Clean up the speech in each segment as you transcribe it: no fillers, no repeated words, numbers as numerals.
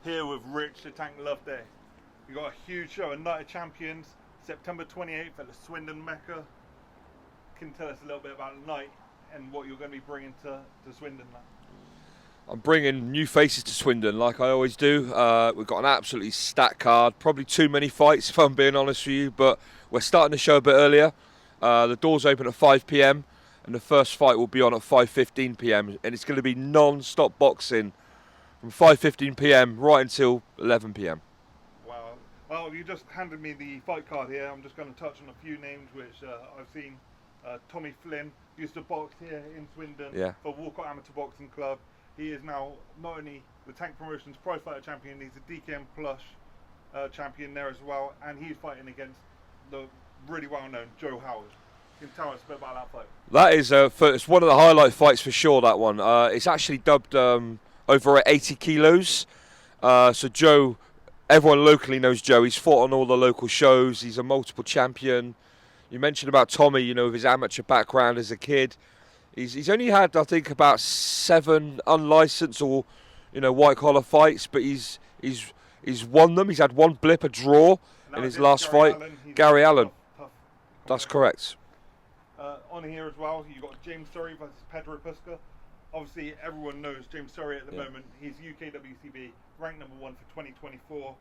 Here with Rich, the Tank Loveday. We got a huge show, a Night of Champions, September 28th at the Swindon Meca. Can you tell us a little bit about the night and what you're going to be bringing to Swindon now? I'm bringing new faces to Swindon like I always do. We've got an absolutely stacked card, probably too many fights if I'm being honest with you, but we're starting the show a bit earlier. The doors open at 5 p.m. and the first fight will be on at 5:15 p.m. and it's going to be non-stop boxing from 5:15 p.m. right until 11 p.m. Wow. Well, you just handed me the fight card here. I'm just going to touch on a few names which I've seen. Tommy Flynn used to box here in Swindon for Walcott Amateur Boxing Club. He is now not only the Tank Promotions Prize Fighter Champion, he's a DKM Plus champion there as well, and he's fighting against the really well-known Joe Howard. Can you tell us a bit about that fight? That is it's one of the highlight fights for sure, that one. It's actually dubbed over at 80 kilos. So Joe, everyone locally knows Joe. He's fought on all the local shows. He's a multiple champion. You mentioned about Tommy, you know, with his amateur background as a kid. He's only had, I think, about 7 unlicensed or, you know, white-collar fights, but he's won them. He's had one blip, a draw in his last fight. Gary Allen. Tough. That's correct. On here as well, you've got James Surrey versus Pedro Pusca. Obviously, everyone knows James Surrey at the moment. He's UK WCB, ranked number 1 for 2024.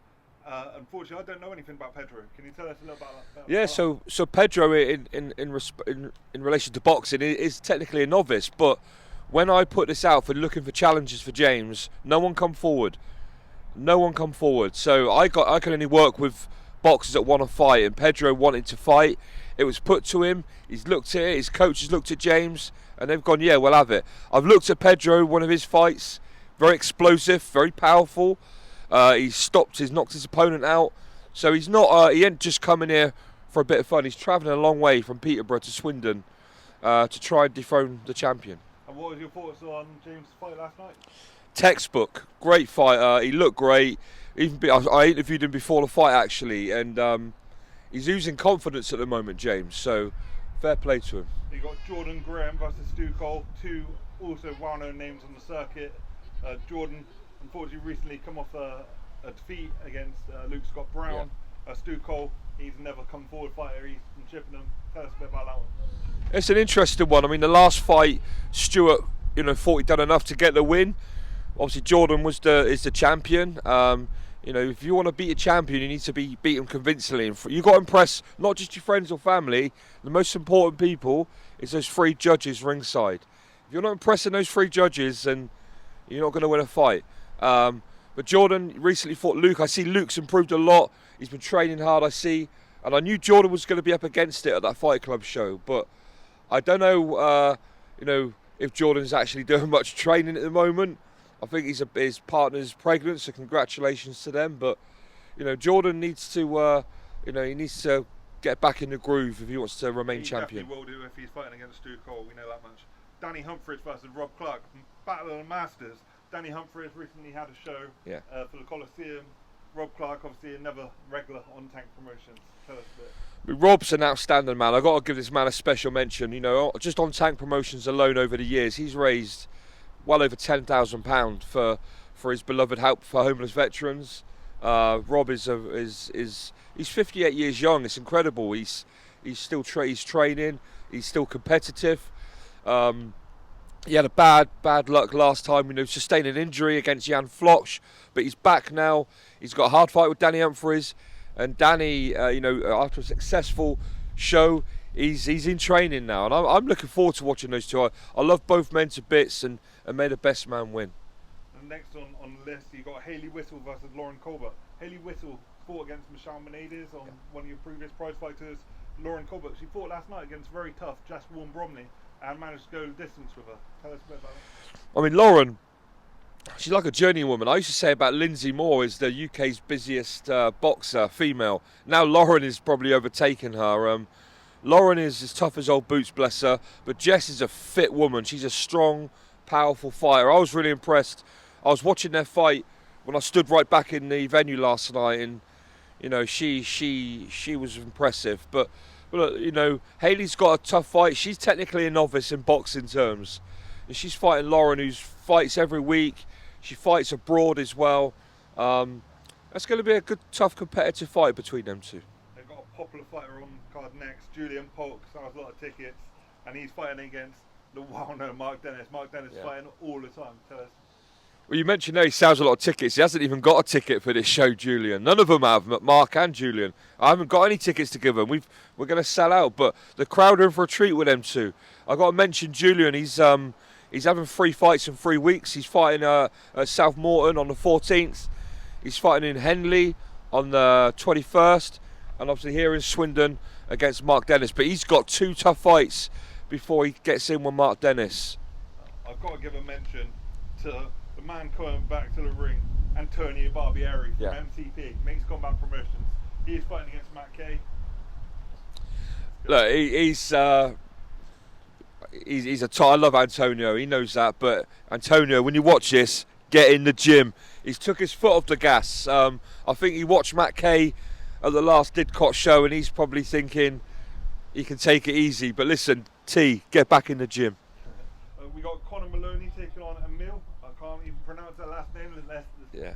Unfortunately, I don't know anything about Pedro. Can you tell us a little about that? Yeah, so Pedro, in relation to boxing, is technically a novice. But when I put this out for looking for challenges for James, no one come forward. So I can only work with boxers that want to fight, and Pedro wanted to fight. It was put to him. He's looked at it. His coach has looked at James, and they've gone, yeah, we'll have it. I've looked at Pedro, one of his fights, very explosive, very powerful. He's knocked his opponent out. So he's not. He ain't just coming here for a bit of fun. He's travelling a long way from Peterborough to Swindon to try and dethrone the champion. And what was your thoughts on James' fight last night? Textbook, great fighter. He looked great. I interviewed him before the fight actually, and he's oozing confidence at the moment, James. So fair play to him. You got Jordan Graham versus Stu Cole, two also well-known names on the circuit. Jordan, unfortunately, recently come off a defeat against Luke Scott Brown. Stu Cole, he's never come forward fighter. He's from Chippenham. Tell us a bit about that one. It's an interesting one. I mean, the last fight, Stuart, thought he'd done enough to get the win. Obviously, Jordan is the champion. If you want to beat a champion, you need to beat him convincingly. You've got to impress not just your friends or family. The most important people is those 3 judges ringside. If you're not impressing those 3 judges, then you're not going to win a fight. But Jordan recently fought Luke. I see Luke's improved a lot. He's been training hard, I see. And I knew Jordan was going to be up against it at that Fight Club show. But I don't know, if Jordan's actually doing much training at the moment. I think his partner's pregnant, so congratulations to them. But, Jordan needs to, he needs to get back in the groove if he wants to remain champion. He definitely will do if he's fighting against Stu Cole, we know that much. Danny Humphries versus Rob Clark, Battle of the Masters. Danny Humphries recently had a show for the Coliseum. Rob Clark, obviously another regular on Tank Promotions. Tell us a bit. Rob's an outstanding man. I've got to give this man a special mention. Just on Tank Promotions alone over the years, he's raised well over £10,000 for his beloved help for homeless veterans. Rob is 58 years young. It's incredible. He's still he's training. He's still competitive. He had a bad luck last time, sustained an injury against Jan Floch, but he's back now. He's got a hard fight with Danny Humphries, and Danny, after a successful show, he's in training now, and I'm looking forward to watching those two. I love both men to bits, and may the best man win. And next on the list, you got Hayley Whittle versus Lauren Colbert. Hayley Whittle fought against Michelle Menendez on one of your previous prize fighters. Lauren Colbert, she fought last night against very tough Jess Warren Bromley and managed to go the distance with her. Tell us a bit about that. I mean, Lauren, she's like a journeywoman. I used to say about Lindsay Moore is the UK's busiest boxer, female. Now Lauren is probably overtaken her. Lauren is as tough as old boots, bless her. But Jess is a fit woman. She's a strong, powerful fighter. I was really impressed. I was watching their fight when I stood right back in the venue last night, and she was impressive. But look, Hayley's got a tough fight. She's technically a novice in boxing terms, and she's fighting Lauren, who fights every week. She fights abroad as well. That's going to be a good, tough, competitive fight between them two. They've got a popular fighter on the card next, Julian Polk, sells a lot of tickets, and he's fighting against the well-known Mark Dennis. Mark Dennis fighting all the time. Tell us. Well, you mentioned there he sells a lot of tickets. He hasn't even got a ticket for this show, Julian. None of them have, Mark and Julian. I haven't got any tickets to give them. We're going to sell out, but the crowd are in for a treat with them two. I've got to mention Julian. He's having 3 fights in 3 weeks. He's fighting at South Morton on the 14th. He's fighting in Henley on the 21st, and obviously here in Swindon against Mark Dennis. But he's got 2 tough fights before he gets in with Mark Dennis. I've got to give a mention to the man coming back to the ring, Antonio Barbieri from MCP, Mixed Combat Promotions. He's fighting against Meca. Look, I love Antonio. He knows that. But Antonio, when you watch this, get in the gym. He's took his foot off the gas. I think he watched Matt Kay at the last Didcot show, and he's probably thinking he can take it easy. But listen, T, get back in the gym. We got Conor Maloney taking on Emil. I can't even pronounce that last name. Yeah,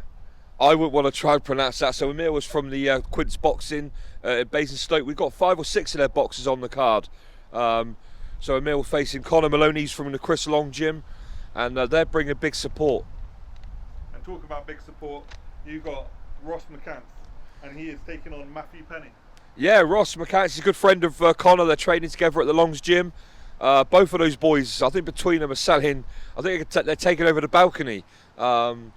I wouldn't want to try and pronounce that. So Emil was from the Quince Boxing at Basingstoke. We've got 5 or 6 of their boxers on the card. So Emil facing Conor Maloney's from the Chris Long gym, and they're bringing big support. And talk about big support, you've got Ross McCants, and he is taking on Matthew Penny. Yeah, Ross McCants is a good friend of Conor. They're training together at the Longs gym. Both of those boys, I think between them are selling. I think they're taking over the balcony. And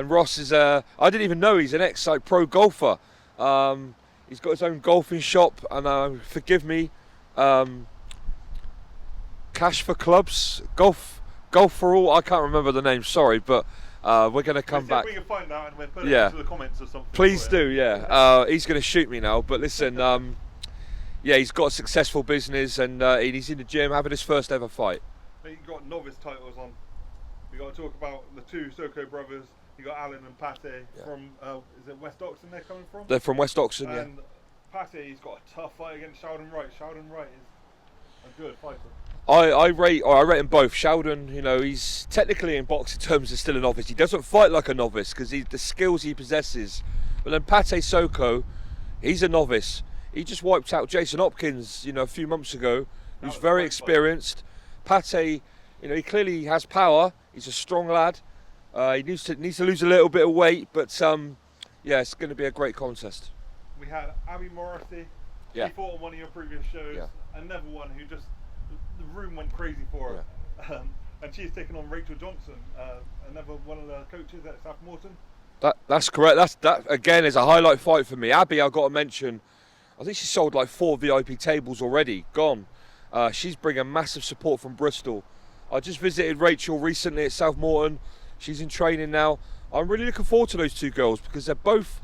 Ross is I didn't even know he's an pro golfer. He's got his own golfing shop, and forgive me, Cash for Clubs, golf for all. I can't remember the name. Sorry, but we're going to come back. We can find out and we'll put it into the comments or something. Please do. Yeah. He's going to shoot me now, but listen. Yeah, he's got a successful business, and he's in the gym having his first ever fight. You've got novice titles on. We've got to talk about the 2 Soko brothers. You've got Alan and Pate from, is it West Oxon they're coming from? They're from West Oxon, and Pate, he's got a tough fight against Sheldon Wright. Sheldon Wright is a good fighter. I rate them both. Sheldon, he's technically in boxing terms is still a novice. He doesn't fight like a novice because the skills he possesses. But then Pate Soko, he's a novice. He just wiped out Jason Hopkins, a few months ago. Who's very experienced. Pate, he clearly has power. He's a strong lad. He needs to lose a little bit of weight, but it's going to be a great contest. We had Abby Morrissey. She fought on one of your previous shows. Another one who just the room went crazy for her. And she's taken on Rachel Johnson, another one of the coaches at South Morton. That's correct. That again is a highlight fight for me. Abby, I've got to mention. I think she sold like 4 VIP tables already, gone. She's bringing massive support from Bristol. I just visited Rachel recently at South Morton. She's in training now. I'm really looking forward to those 2 girls because they're both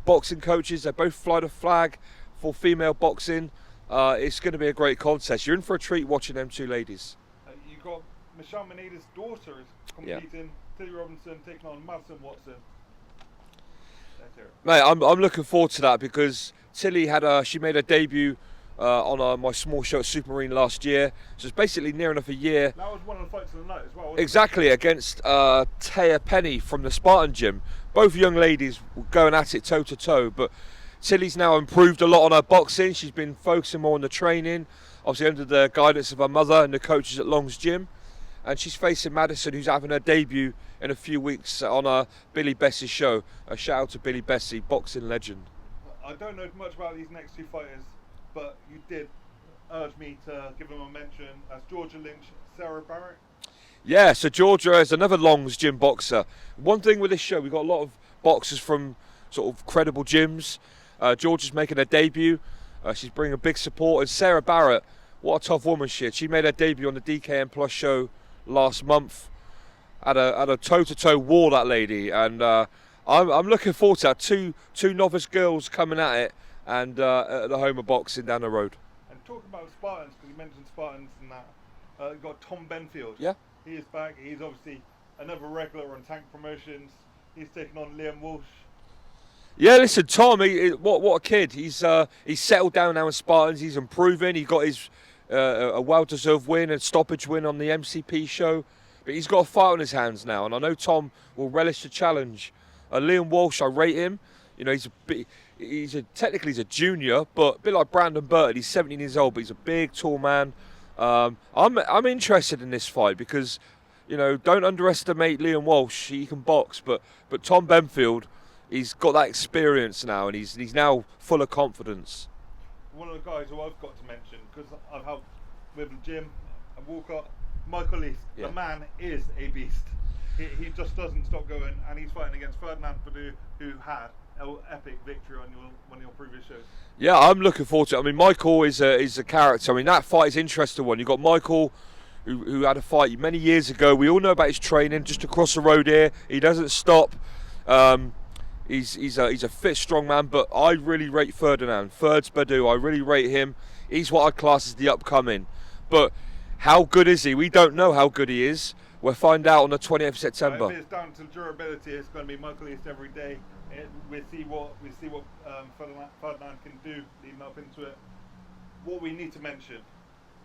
boxing coaches. They both fly the flag for female boxing. It's going to be a great contest. You're in for a treat watching them 2 ladies. You've got Michelle Maneda's daughter is competing. Tilly Robinson taking on Madison Watson. Mate, I'm looking forward to that because Tilly she made her debut on my small show at Supermarine last year. So it's basically near enough a year. That was one of the fights of the night as well. Exactly, against Taya Penny from the Spartan gym. Both young ladies were going at it toe to toe, but Tilly's now improved a lot on her boxing. She's been focusing more on the training, obviously under the guidance of her mother and the coaches at Long's gym. And she's facing Madison, who's having her debut in a few weeks on Billy Bessie's show. A shout out to Billy Bessie, boxing legend. I don't know much about these next 2 fighters, but you did urge me to give them a mention as Georgia Lynch, Sarah Barrett. Yeah, so Georgia is another Long's gym boxer. One thing with this show, we've got a lot of boxers from sort of credible gyms. Georgia's making her debut. She's bringing big support. And Sarah Barrett, what a tough woman she is. She made her debut on the DKM Plus show last month. Had a toe-to-toe war, that lady, and I'm looking forward to that. Two novice girls coming at it, and at the home of boxing down the road. And talking about Spartans, because you mentioned Spartans and that, you've got Tom Benfield. Yeah. He is back. He's obviously another regular on Tank Promotions. He's taking on Liam Walsh. Yeah, listen, Tom, what a kid. He's settled down now in Spartans. He's improving. He got his a well-deserved win, a stoppage win on the MCP show. But he's got a fight on his hands now, and I know Tom will relish the challenge Liam Walsh, I rate him. You know, technically he's a junior, but a bit like Brandon Burton. He's 17 years old, but he's a big, tall man. I'm interested in this fight because, you know, don't underestimate Liam Walsh. He can box, but Tom Benfield, he's got that experience now, and he's now full of confidence. One of the guys who I've got to mention, because I've helped with the gym and Walcott, Michael East. The man is a beast. He just doesn't stop going, and he's fighting against Ferdinand Perdue, who had an epic victory on one of your previous shows. Yeah, I'm looking forward to it. I mean, Michael is a character. I mean, that fight is an interesting one. You've got Michael, who had a fight many years ago. We all know about his training just across the road here. He doesn't stop. He's a fit, strong man, but I really rate Ferdinand. Ferds Badu, I really rate him. He's what I class as the upcoming. But how good is he? We don't know how good he is. We'll find out on the 20th of September. If it's down to durability, it's going to be Michael East every day. We see what Ferdinand can do leading up into it. What we need to mention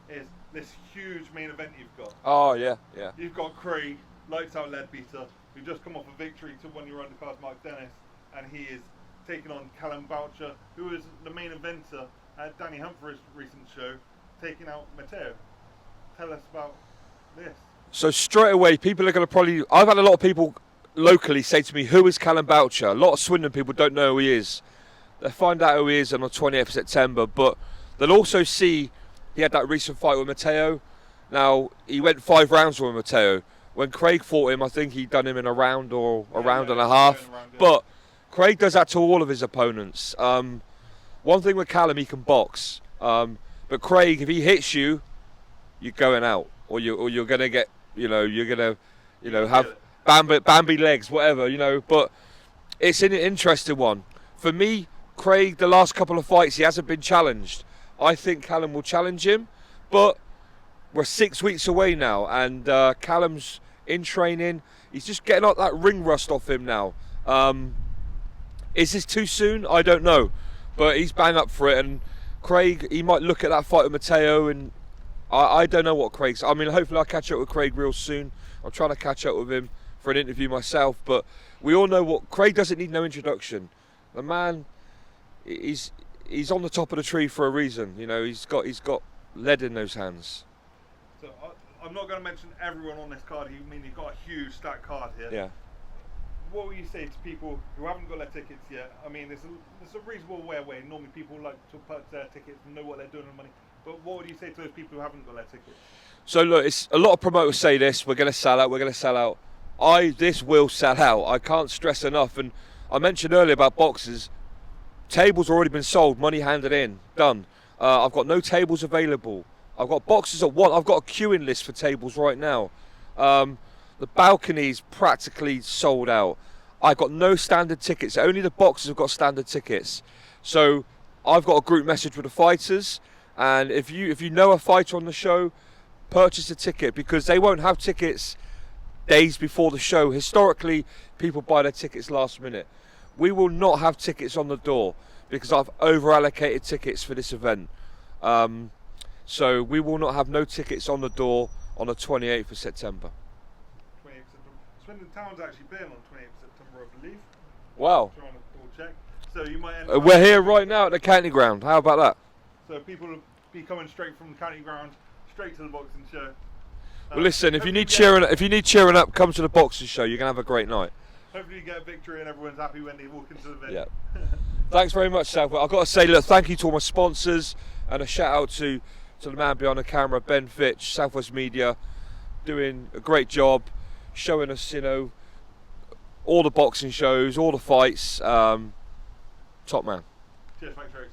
is this huge main event you've got. Oh, yeah. You've got Craig, lights out lead beater, who just come off a victory to one of your undercards, Mark Dennis, and he is taking on Callum Boucher, who is the main eventer at Danny Humphrey's recent show, taking out Mateo. Tell us about this. So straight away, people are going to I've had a lot of people locally say to me, who is Callum Boucher? A lot of Swindon people don't know who he is. They'll find out who he is on the 20th of September, but they'll also see he had that recent fight with Mateo. Now, he went 5 rounds with Mateo. When Craig fought him, I think he'd done him in a round or a round and a half. But Craig does that to all of his opponents. One thing with Callum, he can box. But Craig, if he hits you, you're going out. Or you're going to get, you're going to, have Bambi legs, whatever, But it's an interesting one. For me, Craig, the last couple of fights, he hasn't been challenged. I think Callum will challenge him. But we're 6 weeks away now, and Callum's in training. He's just getting up that ring rust off him now. Is this too soon? I don't know. But he's bang up for it, and Craig, he might look at that fight with Mateo, and I don't know what Craig's. I mean, hopefully I'll catch up with Craig real soon. I'm trying to catch up with him for an interview myself, but we all know what Craig doesn't need. No introduction. The man, he's on the top of the tree for a reason. He's got lead in those hands. So I'm not going to mention everyone on this card. You've got a huge stacked card here. Yeah. What would you say to people who haven't got their tickets yet? I mean, it's a reasonable way away. Normally people like to purchase their tickets and know what they're doing with money. But what would you say to those people who haven't got their tickets? So look, it's a lot of promoters say this. We're going to sell out. This will sell out. I can't stress enough. And I mentioned earlier about boxes. Tables already been sold. Money handed in. Done. I've got no tables available. I've got boxes at one. I've got a queuing list for tables right now. The balcony's practically sold out. I've got no standard tickets. Only the boxes have got standard tickets. So I've got a group message with the fighters, and if you know a fighter on the show, purchase a ticket, because they won't have tickets days before the show. Historically, people buy their tickets last minute. We will not have tickets on the door because I've over allocated tickets for this event. So we will not have no tickets on the door on the 28th of September. 28th of September. Swindon Town's actually been on 28th of September, I believe. Wow. Trying to double check. So you might end we're here right now at the county ground. How about that? So people will be coming straight from the county ground, straight to the boxing show. Well, listen, if you need cheering up, come to the boxing show. You're gonna have a great night. Hopefully you get a victory and everyone's happy when they walk into the venue. Yeah. Thanks very much, South. I've got to say, look, thank you to all my sponsors, and a shout out to the man behind the camera, Ben Fitch, Southwest Media, doing a great job, showing us, all the boxing shows, all the fights. Top man. Cheers, thanks, Rex.